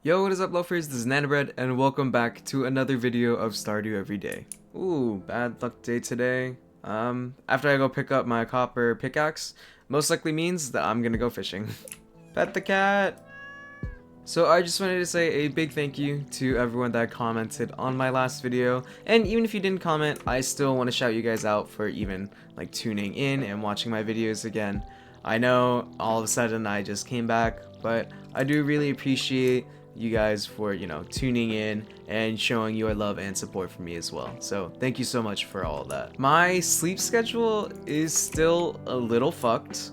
Yo, what is up, loafers? This is Nanobread, and welcome back to another video of Stardew Every Day. Ooh, bad luck day today. After I go pick up my copper pickaxe, most likely means that I'm gonna go fishing. Pet the cat! So I just wanted to say a big thank you to everyone that commented on my last video, and even if you didn't comment, I still want to shout you guys out for even like tuning in and watching my videos again. I know all of a sudden I just came back, but I do really appreciate you guys for, tuning in and showing your love and support for me as well. So thank you so much for all of that. My sleep schedule is still a little fucked.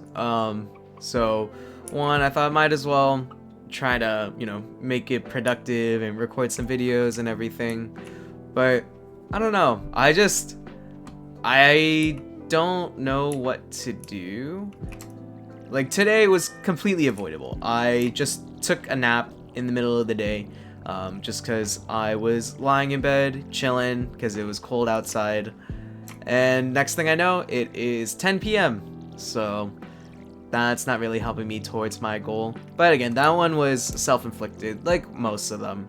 So one, I thought I might as well try to, make it productive and record some videos and everything. But I don't know. I don't know what to do. Like, today was completely avoidable. I just took a nap in the middle of the day, just because I was lying in bed, chilling, because it was cold outside. And next thing I know, it is 10 p.m. So that's not really helping me towards my goal. But again, that one was self-inflicted, like most of them.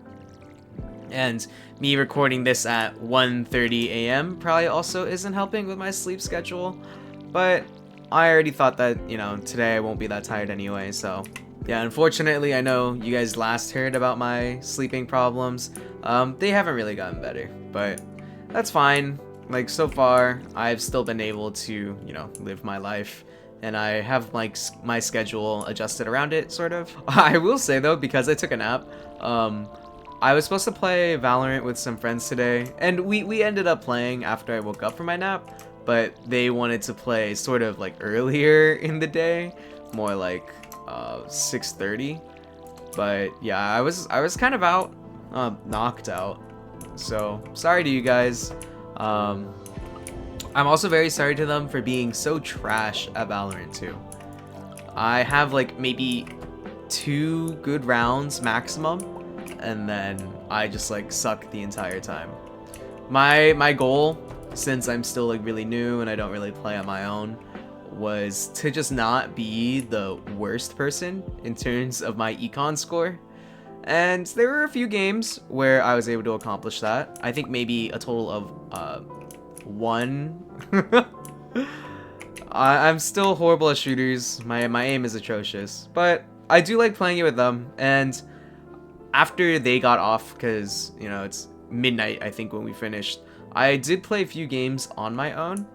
And me recording this at 1:30 a.m. probably also isn't helping with my sleep schedule. But I already thought that, today I won't be that tired anyway, so yeah, unfortunately, I know you guys last heard about my sleeping problems. They haven't really gotten better, but that's fine. Like, so far, I've still been able to, live my life, and I have, like, my schedule adjusted around it, sort of. I will say, though, because I took a nap, I was supposed to play Valorant with some friends today, and we ended up playing after I woke up from my nap, but they wanted to play sort of, like, earlier in the day, more like 6:30. But yeah, I was kind of out, knocked out, so sorry to you guys. I'm also very sorry to them for being so trash at Valorant too. I have like maybe 2 good rounds maximum, and then I just like suck the entire time. My goal, since I'm still like really new and I don't really play on my own, was to just not be the worst person in terms of my econ score. And there were a few games where I was able to accomplish that. I think maybe a total of 1. I'm still horrible at shooters. My aim is atrocious, but I do like playing it with them. And after they got off, because it's midnight I think when we finished, I did play a few games on my own,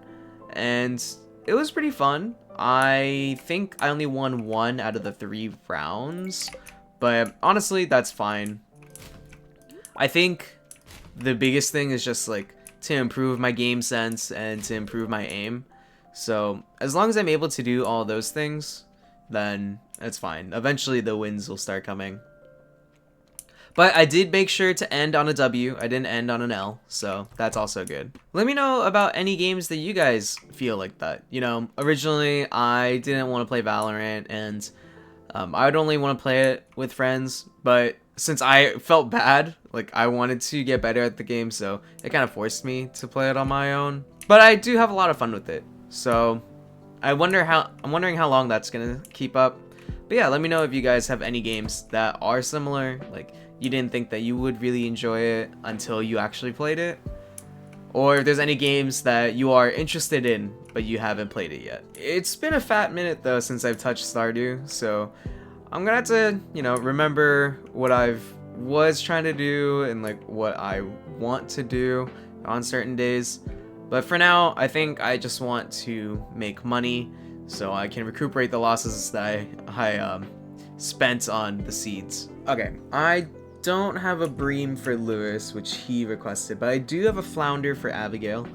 and it was pretty fun. I think I only won 1 out of the 3 rounds, but honestly, that's fine. I think the biggest thing is just like to improve my game sense and to improve my aim. So as long as I'm able to do all those things, then it's fine. Eventually the wins will start coming. But I did make sure to end on a W. I didn't end on an L, so that's also good. Let me know about any games that you guys feel like that. Originally I didn't want to play Valorant, and I would only want to play it with friends, but since I felt bad, like I wanted to get better at the game, so it kind of forced me to play it on my own. But I do have a lot of fun with it, so I'm wondering how long that's gonna keep up. But yeah, let me know if you guys have any games that are similar, like you didn't think that you would really enjoy it until you actually played it. Or if there's any games that you are interested in, but you haven't played it yet. It's been a fat minute though since I've touched Stardew, so I'm gonna have to, remember what was trying to do and like what I want to do on certain days. But for now, I think I just want to make money so I can recuperate the losses that I spent on the seeds. Okay, I don't have a bream for Lewis, which he requested, but I do have a flounder for Abigail.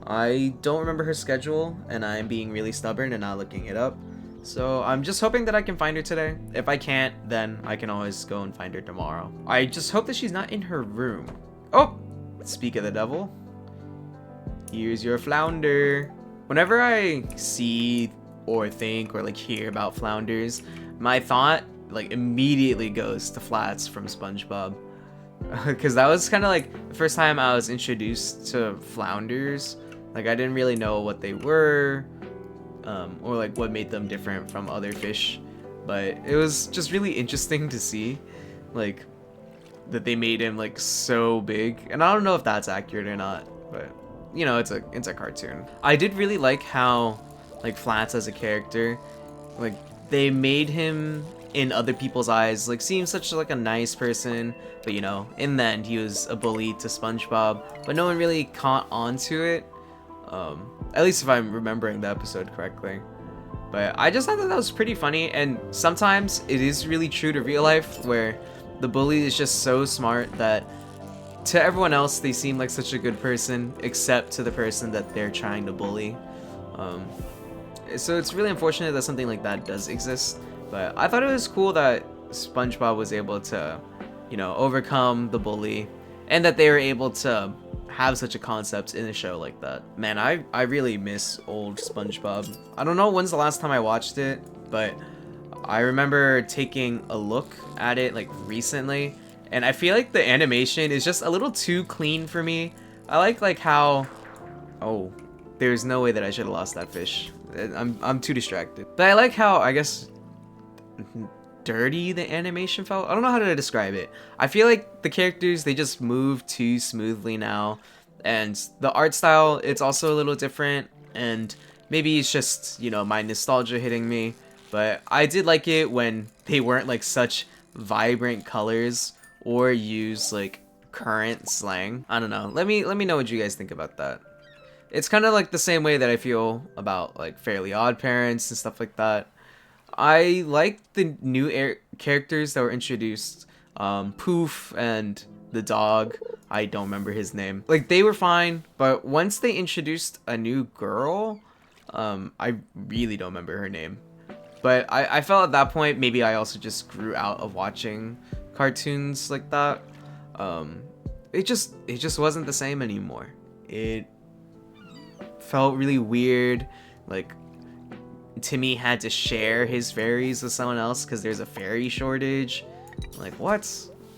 I don't remember her schedule, and I'm being really stubborn and not looking it up. So I'm just hoping that I can find her today. If I can't, then I can always go and find her tomorrow. I just hope that she's not in her room. Oh, speak of the devil. Here's your flounder. Whenever I see or think or like hear about flounders, my thought like immediately goes to Flats from Spongebob, because that was kind of like the first time I was introduced to flounders. Like I didn't really know what they were, or like what made them different from other fish, but it was just really interesting to see. Like that they made him like so big, and I don't know if that's accurate or not, but you know, it's a cartoon. I did really like how like Flats as a character, like they made him in other people's eyes like seem such like a nice person, but you know, in the end he was a bully to SpongeBob, but no one really caught on to it. At least if I'm remembering the episode correctly. But I just thought that was pretty funny, and sometimes it is really true to real life where the bully is just so smart that to everyone else they seem like such a good person, except to the person that they're trying to bully. So it's really unfortunate that something like that does exist, but I thought it was cool that SpongeBob was able to, you know, overcome the bully, and that they were able to have such a concept in a show like that. Man, I really miss old SpongeBob. I don't know when's the last time I watched it, but I remember taking a look at it like recently, and I feel like the animation is just a little too clean for me. I like how, oh, there's no way that I should have lost that fish. I'm too distracted. But I like how, I guess, dirty the animation felt. I don't know how to describe it. I feel like the characters, they just move too smoothly now, and the art style, it's also a little different, and maybe it's just, you know, my nostalgia hitting me, but I did like it when they weren't like such vibrant colors or use like current slang. I don't know. Let me know what you guys think about that. It's kind of like the same way that I feel about like Fairly Odd Parents and stuff like that. I like the new characters that were introduced. Poof and the dog. I don't remember his name. Like, they were fine, but once they introduced a new girl, I really don't remember her name. But I felt at that point, maybe I also just grew out of watching cartoons like that. It just wasn't the same anymore. It felt really weird. Like, Timmy had to share his fairies with someone else because there's a fairy shortage. Like, what?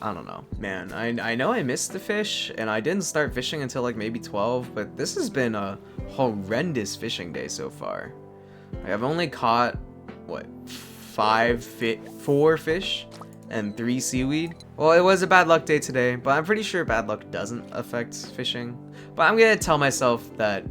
I don't know. Man, I know I missed the fish, and I didn't start fishing until like maybe 12, but this has been a horrendous fishing day so far. Like, I've only caught, what, 4 fish and 3 seaweed. Well, it was a bad luck day today, but I'm pretty sure bad luck doesn't affect fishing. But I'm gonna tell myself that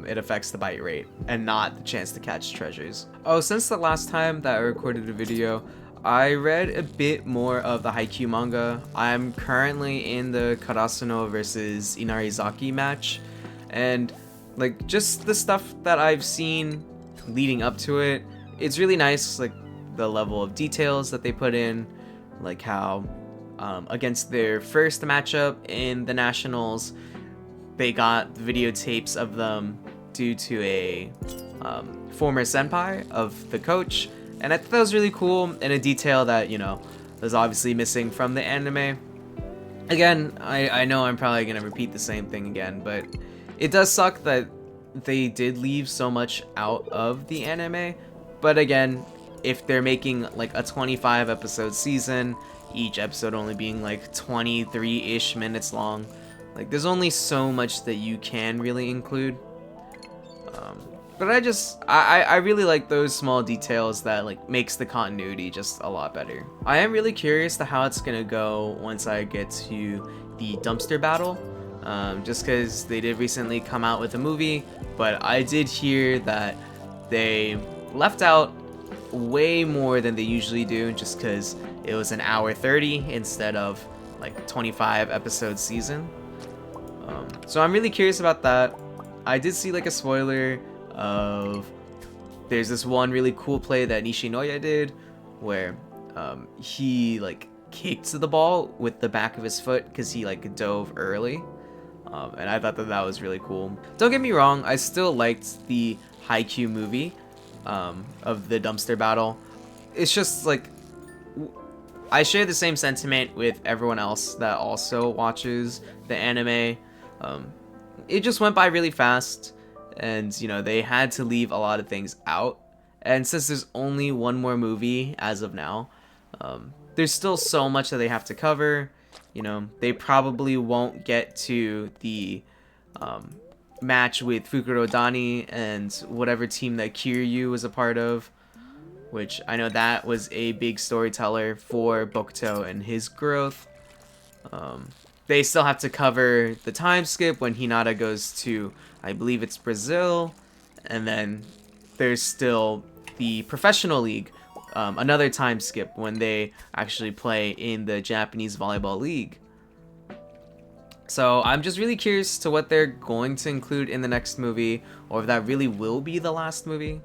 it affects the bite rate and not the chance to catch treasures. Oh, since the last time that I recorded a video, I read a bit more of the Haikyuu manga. I'm currently in the Karasuno versus Inarizaki match, and like just the stuff that I've seen leading up to it, it's really nice, like the level of details that they put in, like how against their first matchup in the Nationals, they got videotapes of them due to a former senpai of the coach, and I thought that was really cool, and a detail that, you know, was obviously missing from the anime. Again, I know I'm probably gonna repeat the same thing again, but it does suck that they did leave so much out of the anime. But again, if they're making like a 25 episode season, each episode only being like 23-ish minutes long, like there's only so much that you can really include. But I really like those small details that like makes the continuity just a lot better. I am really curious to how it's gonna go once I get to the dumpster battle, just because they did recently come out with a movie, but I did hear that they left out way more than they usually do, just because it was an hour 30 instead of like 25 episode season. So I'm really curious about that. I did see like a spoiler of there's this one really cool play that Nishinoya did where he like kicked the ball with the back of his foot because he like dove early, and I thought that that was really cool. Don't get me wrong, I still liked the Haikyuu movie of the dumpster battle. It's just like I share the same sentiment with everyone else that also watches the anime. It just went by really fast, and you know, they had to leave a lot of things out, and since there's only one more movie as of now, there's still so much that they have to cover. You know, they probably won't get to the match with Fukuro Dani and whatever team that Kiryu was a part of, which I know that was a big storyteller for Bokuto and his growth. They still have to cover the time skip when Hinata goes to, I believe it's Brazil, and then there's still the professional league, another time skip when they actually play in the Japanese volleyball league. So I'm just really curious to what they're going to include in the next movie, or if that really will be the last movie.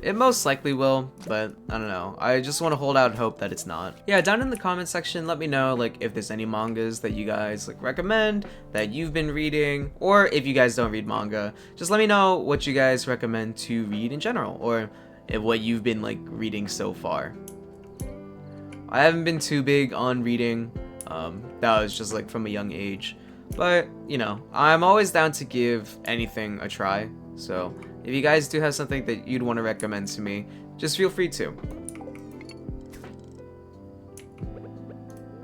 It most likely will, but I don't know. I just want to hold out hope that it's not. Yeah, down in the comment section, let me know like if there's any mangas that you guys like recommend that you've been reading, or if you guys don't read manga, just let me know what you guys recommend to read in general, or if what you've been like reading so far. I haven't been too big on reading. That was just like from a young age, but you know, I'm always down to give anything a try. So if you guys do have something that you'd want to recommend to me, just feel free to.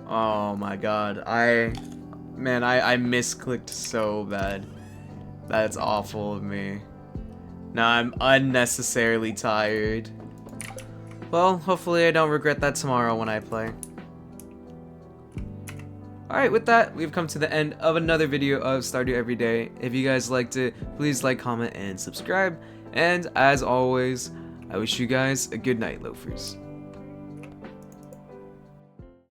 Oh my god, I misclicked so bad. That's awful of me. Now I'm unnecessarily tired. Well, hopefully I don't regret that tomorrow when I play. Alright, with that, we've come to the end of another video of Stardew Everyday. If you guys liked it, please like, comment, and subscribe. And as always, I wish you guys a good night, loafers.